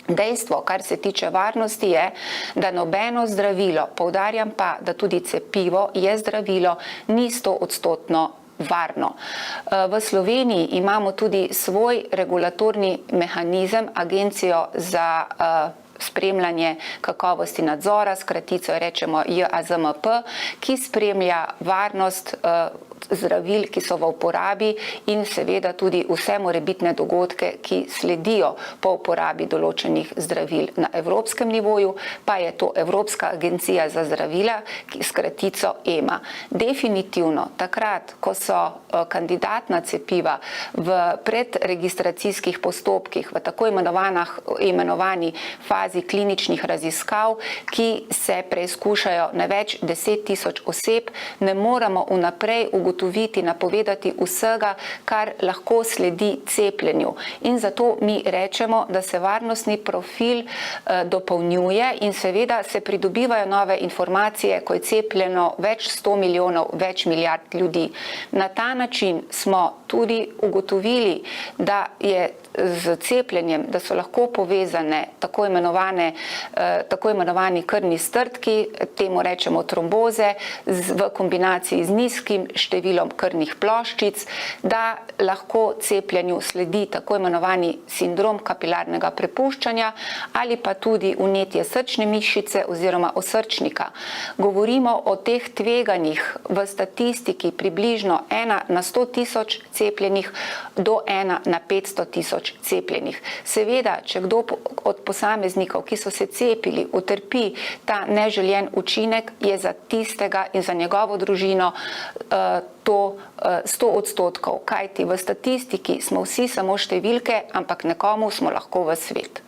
Dejstvo, kar se tiče varnosti, je, da nobeno zdravilo, poudarjam pa, da tudi cepivo je zdravilo, ni 100% varno. V Sloveniji imamo tudi svoj regulatorni mehanizem, Agencijo za spremljanje kakovosti nadzora, s kratico rečemo JAZMP, ki spremlja varnost zdravil, ki so v uporabi in seveda tudi vse morebitne dogodke, ki sledijo po uporabi določenih zdravil. Na evropskem nivoju pa je to Evropska agencija za zdravila, s kratico EMA. Definitivno takrat, ko so kandidatna cepiva v predregistracijskih postopkih, v tako imenovani fazi kliničnih raziskav, ki se preizkušajo na več 10 000 oseb, ne moremo vnaprej napovedati vsega, kar lahko sledi cepljenju. In zato mi rečemo, da se varnostni profil dopolnjuje in seveda se pridobivajo nove informacije, ko je cepljeno več 100 milijonov, več milijard ljudi. Na ta način smo tudi ugotovili, da je z cepljenjem, da so lahko povezane tako imenovani krvni strdki, temu rečemo tromboze, v kombinaciji z nizkim številom krvnih ploščic, da lahko cepljenju sledi tako imenovani sindrom kapilarnega prepuščanja ali pa tudi vnetje srčne mišice oziroma osrčnika. Govorimo o teh tveganjih v statistiki približno 1 na 100 000 cepljenih do 1 na 500 000 cepljenih. Seveda, če kdo od posameznikov, ki so se cepili, utrpi ta neželjen učinek, je za tistega in za njegovo družino to 100%, kajti v statistiki smo vsi samo številke, ampak nekomu smo lahko v svet.